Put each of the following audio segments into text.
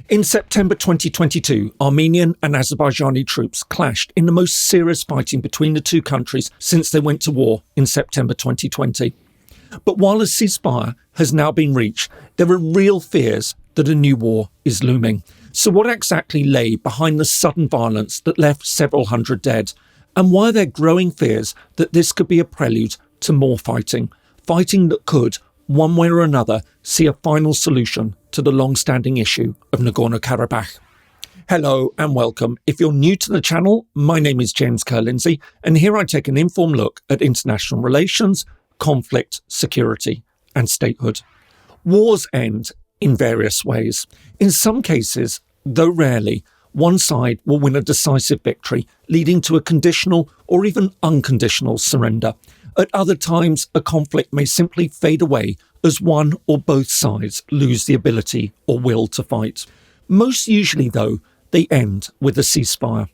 In September 2022, Armenian and Azerbaijani troops clashed in the most serious fighting between the two countries since they went to war in September 2020. But while a ceasefire has now been reached, there are real fears that a new war is looming. So what exactly lay behind the sudden violence that left several hundred dead? And why are there growing fears that this could be a prelude to more fighting that could, one way or another, see a final solution to the long-standing issue of Nagorno-Karabakh? Hello and welcome. If you're new to the channel, my name is James Ker-Lindsay, and here I take an informed look at international relations, conflict, security, and statehood. Wars end in various ways. In some cases, though rarely, one side will win a decisive victory, leading to a conditional or even unconditional surrender. At other times, a conflict may simply fade away as one or both sides lose the ability or will to fight. Most usually, though, they end with a ceasefire.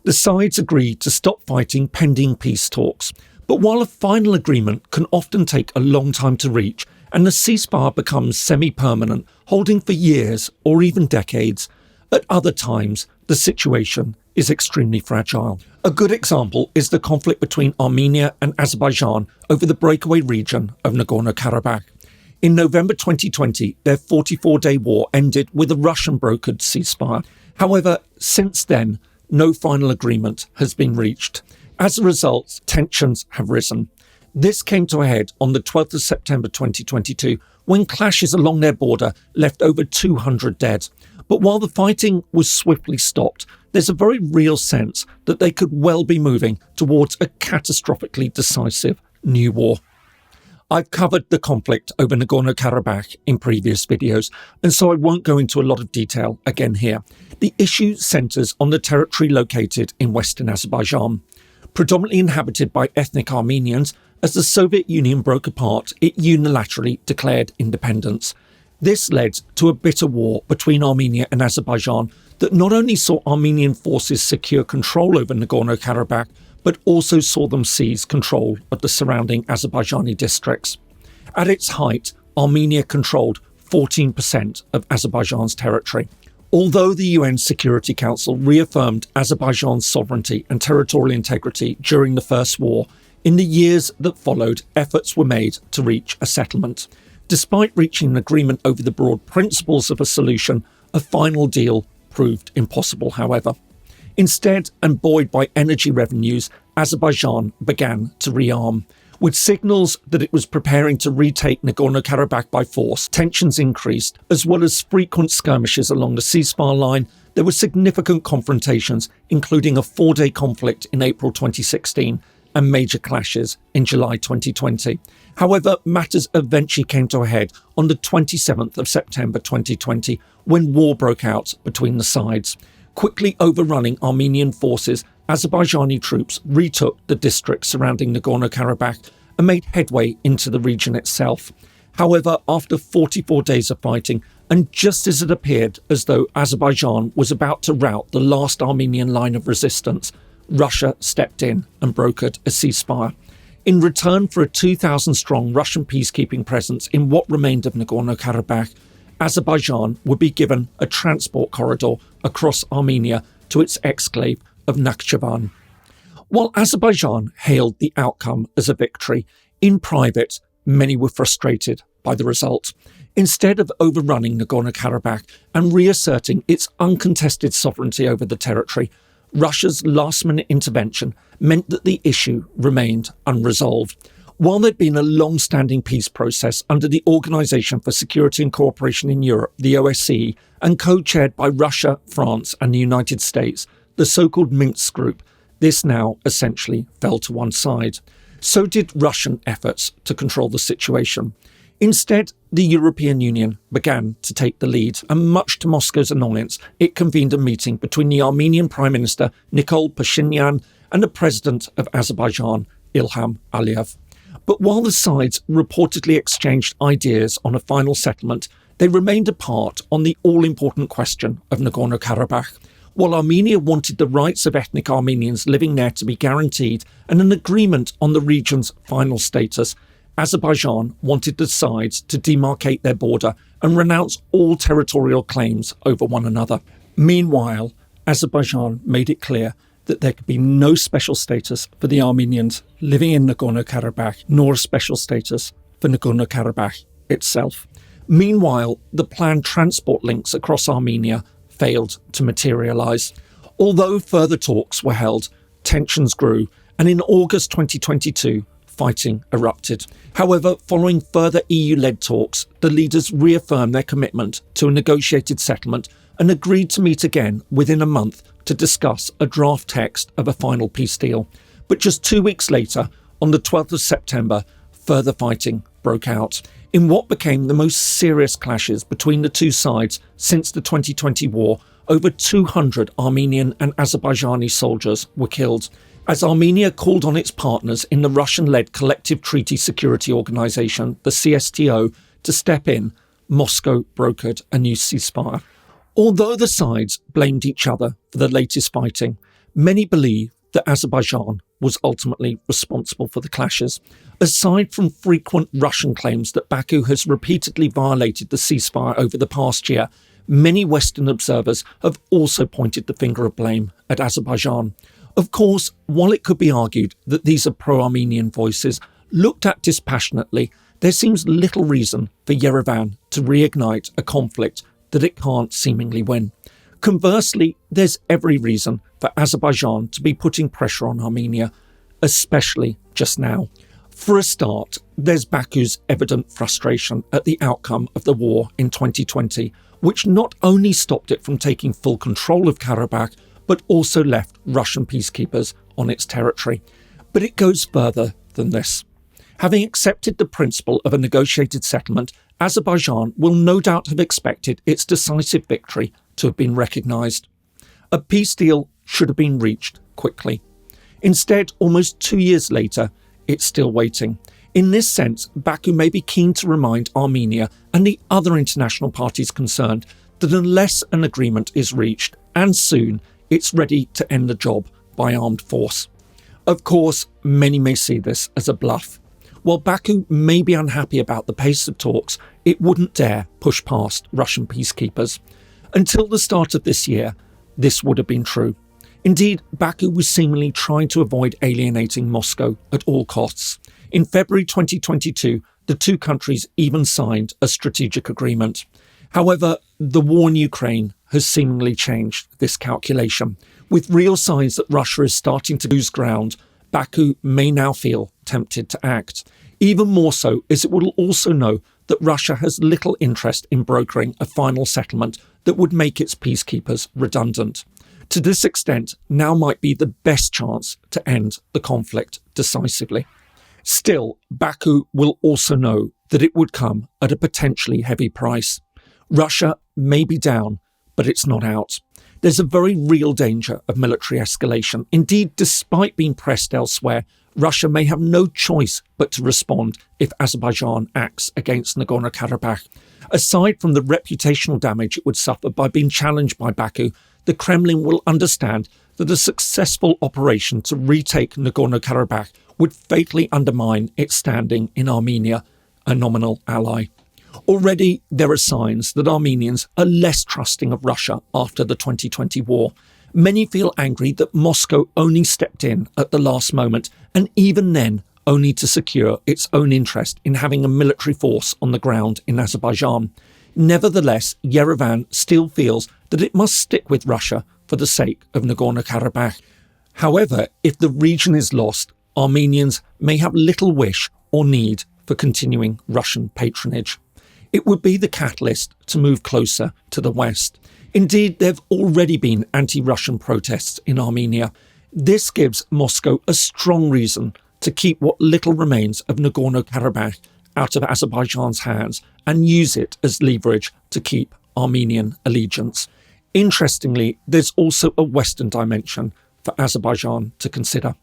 The sides agree to stop fighting pending peace talks. But while a final agreement can often take a long time to reach, and the ceasefire becomes semi-permanent, holding for years or even decades, at other times the situation is extremely fragile. A good example is the conflict between Armenia and Azerbaijan over the breakaway region of Nagorno-Karabakh. In November 2020, their 44-day war ended with a Russian-brokered ceasefire. However, since then, no final agreement has been reached. As a result, tensions have risen. This came to a head on the 12th of September 2022, when clashes along their border left over 200 dead. But while the fighting was swiftly stopped, there's a very real sense that they could well be moving towards a catastrophically decisive new war. I've covered the conflict over Nagorno-Karabakh in previous videos, and so I won't go into a lot of detail again here. The issue centres on the territory located in western Azerbaijan. Predominantly inhabited by ethnic Armenians, as the Soviet Union broke apart, it unilaterally declared independence. This led to a bitter war between Armenia and Azerbaijan that not only saw Armenian forces secure control over Nagorno-Karabakh, but also saw them seize control of the surrounding Azerbaijani districts. At its height, Armenia controlled 14% of Azerbaijan's territory. Although the UN Security Council reaffirmed Azerbaijan's sovereignty and territorial integrity during the First War, in the years that followed, efforts were made to reach a settlement. Despite reaching an agreement over the broad principles of a solution, a final deal proved impossible, however. Instead, and buoyed by energy revenues, Azerbaijan began to rearm. With signals that it was preparing to retake Nagorno-Karabakh by force, tensions increased, as well as frequent skirmishes along the ceasefire line. There were significant confrontations, including a 4-day conflict in April 2016 and major clashes in July 2020. However, matters eventually came to a head on the 27th of September 2020, when war broke out between the sides. Quickly overrunning Armenian forces, Azerbaijani troops retook the districts surrounding Nagorno-Karabakh and made headway into the region itself. However, after 44 days of fighting, and just as it appeared as though Azerbaijan was about to rout the last Armenian line of resistance, Russia stepped in and brokered a ceasefire. In return for a 2,000-strong Russian peacekeeping presence in what remained of Nagorno-Karabakh, Azerbaijan would be given a transport corridor across Armenia to its exclave of Nakhchivan. While Azerbaijan hailed the outcome as a victory, in private, many were frustrated by the result. Instead of overrunning Nagorno-Karabakh and reasserting its uncontested sovereignty over the territory, Russia's last-minute intervention meant that the issue remained unresolved. While there'd been a long-standing peace process under the Organisation for Security and Cooperation in Europe, the OSCE, and co-chaired by Russia, France and the United States, the so-called Minsk Group, this now essentially fell to one side. So did Russian efforts to control the situation. Instead, the European Union began to take the lead, and much to Moscow's annoyance, it convened a meeting between the Armenian Prime Minister Nikol Pashinyan and the President of Azerbaijan, Ilham Aliyev. But while the sides reportedly exchanged ideas on a final settlement, they remained apart on the all-important question of Nagorno-Karabakh. While Armenia wanted the rights of ethnic Armenians living there to be guaranteed and an agreement on the region's final status, Azerbaijan wanted the sides to demarcate their border and renounce all territorial claims over one another. Meanwhile, Azerbaijan made it clear that there could be no special status for the Armenians living in Nagorno-Karabakh, nor a special status for Nagorno-Karabakh itself. Meanwhile, the planned transport links across Armenia failed to materialise. Although further talks were held, tensions grew, and in August 2022, fighting erupted. However, following further EU-led talks, the leaders reaffirmed their commitment to a negotiated settlement and agreed to meet again within a month to discuss a draft text of a final peace deal. But just 2 weeks later, on the 12th of September, further fighting broke out in what became the most serious clashes between the two sides since the 2020 war. Over 200 Armenian and Azerbaijani soldiers were killed. As Armenia called on its partners in the Russian-led Collective Treaty Security Organization, the CSTO, to step in, Moscow brokered a new ceasefire. Although the sides blamed each other for the latest fighting, many believe that Azerbaijan was ultimately responsible for the clashes. Aside from frequent Russian claims that Baku has repeatedly violated the ceasefire over the past year, many Western observers have also pointed the finger of blame at Azerbaijan. Of course, while it could be argued that these are pro-Armenian voices, looked at dispassionately, there seems little reason for Yerevan to reignite a conflict that it can't seemingly win. Conversely, there's every reason for Azerbaijan to be putting pressure on Armenia, especially just now. For a start, there's Baku's evident frustration at the outcome of the war in 2020, which not only stopped it from taking full control of Karabakh, but also left Russian peacekeepers on its territory. But it goes further than this. Having accepted the principle of a negotiated settlement, Azerbaijan will no doubt have expected its decisive victory to have been recognised. A peace deal should have been reached quickly. Instead, almost 2 years later, it's still waiting. In this sense, Baku may be keen to remind Armenia and the other international parties concerned that unless an agreement is reached, and soon, it's ready to end the job by armed force. Of course, many may see this as a bluff. While Baku may be unhappy about the pace of talks, it wouldn't dare push past Russian peacekeepers. Until the start of this year, this would have been true. Indeed, Baku was seemingly trying to avoid alienating Moscow at all costs. In February 2022, the two countries even signed a strategic agreement. However, the war in Ukraine has seemingly changed this calculation. With real signs that Russia is starting to lose ground, Baku may now feel tempted to act. Even more so as it will also know that Russia has little interest in brokering a final settlement that would make its peacekeepers redundant. To this extent, now might be the best chance to end the conflict decisively. Still, Baku will also know that it would come at a potentially heavy price. Russia may be down, but it's not out. There's a very real danger of military escalation. Indeed, despite being pressed elsewhere, Russia may have no choice but to respond if Azerbaijan acts against Nagorno-Karabakh. Aside from the reputational damage it would suffer by being challenged by Baku, the Kremlin will understand that a successful operation to retake Nagorno-Karabakh would fatally undermine its standing in Armenia, a nominal ally. Already, there are signs that Armenians are less trusting of Russia after the 2020 war. Many feel angry that Moscow only stepped in at the last moment, and even then only to secure its own interest in having a military force on the ground in Azerbaijan. Nevertheless, Yerevan still feels that it must stick with Russia for the sake of Nagorno-Karabakh. However, if the region is lost, Armenians may have little wish or need for continuing Russian patronage. It would be the catalyst to move closer to the West. Indeed, there have already been anti-Russian protests in Armenia. This gives Moscow a strong reason to keep what little remains of Nagorno-Karabakh out of Azerbaijan's hands and use it as leverage to keep Armenian allegiance. Interestingly, there's also a Western dimension for Azerbaijan to consider.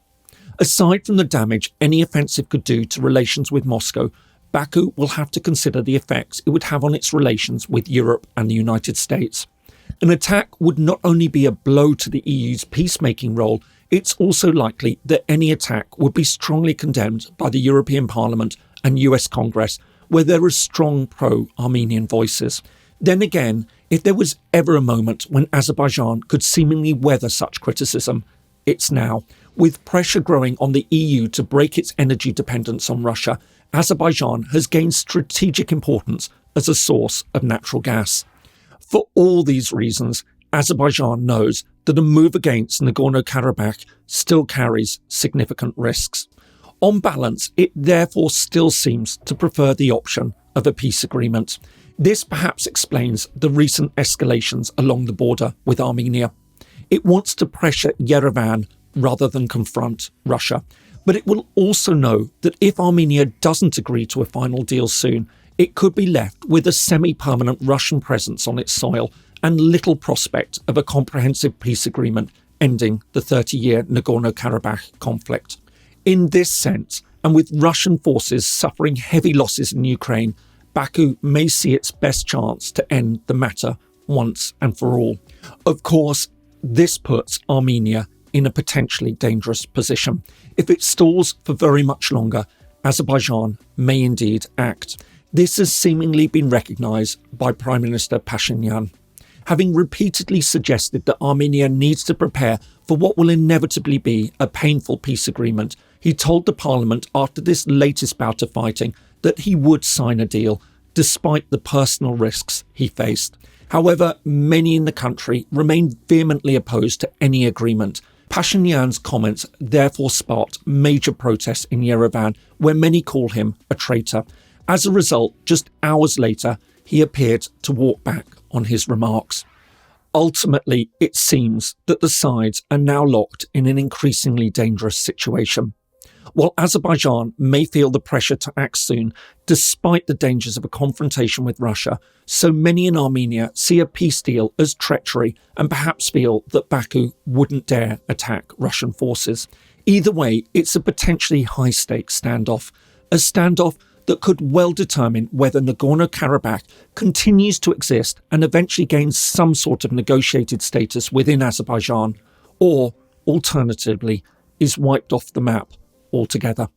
Aside from the damage any offensive could do to relations with Moscow, Baku will have to consider the effects it would have on its relations with Europe and the United States. An attack would not only be a blow to the EU's peacemaking role, it's also likely that any attack would be strongly condemned by the European Parliament and US Congress, where there are strong pro-Armenian voices. Then again, if there was ever a moment when Azerbaijan could seemingly weather such criticism, it's now. With pressure growing on the EU to break its energy dependence on Russia, Azerbaijan has gained strategic importance as a source of natural gas. For all these reasons, Azerbaijan knows that a move against Nagorno-Karabakh still carries significant risks. On balance, it therefore still seems to prefer the option of a peace agreement. This perhaps explains the recent escalations along the border with Armenia. It wants to pressure Yerevan rather than confront Russia. But it will also know that if Armenia doesn't agree to a final deal soon, it could be left with a semi-permanent Russian presence on its soil and little prospect of a comprehensive peace agreement ending the 30-year Nagorno-Karabakh conflict. In this sense, and with Russian forces suffering heavy losses in Ukraine, Baku may see its best chance to end the matter once and for all. Of course, this puts Armenia in a potentially dangerous position. If it stalls for very much longer, Azerbaijan may indeed act. This has seemingly been recognised by Prime Minister Pashinyan, having repeatedly suggested that Armenia needs to prepare for what will inevitably be a painful peace agreement. He told the parliament after this latest bout of fighting that he would sign a deal, despite the personal risks he faced. However, many in the country remain vehemently opposed to any agreement. Pashinyan's comments therefore sparked major protests in Yerevan, where many call him a traitor. As a result, just hours later, he appeared to walk back on his remarks. Ultimately, it seems that the sides are now locked in an increasingly dangerous situation. While Azerbaijan may feel the pressure to act soon, despite the dangers of a confrontation with Russia, so many in Armenia see a peace deal as treachery and perhaps feel that Baku wouldn't dare attack Russian forces. Either way, it's a potentially high-stakes standoff, a standoff that could well determine whether Nagorno-Karabakh continues to exist and eventually gains some sort of negotiated status within Azerbaijan, or, alternatively, is wiped off the map altogether.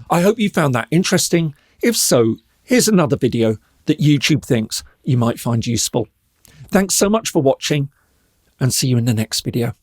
I hope you found that interesting. If so, here's another video that YouTube thinks you might find useful. Thanks so much for watching, and see you in the next video.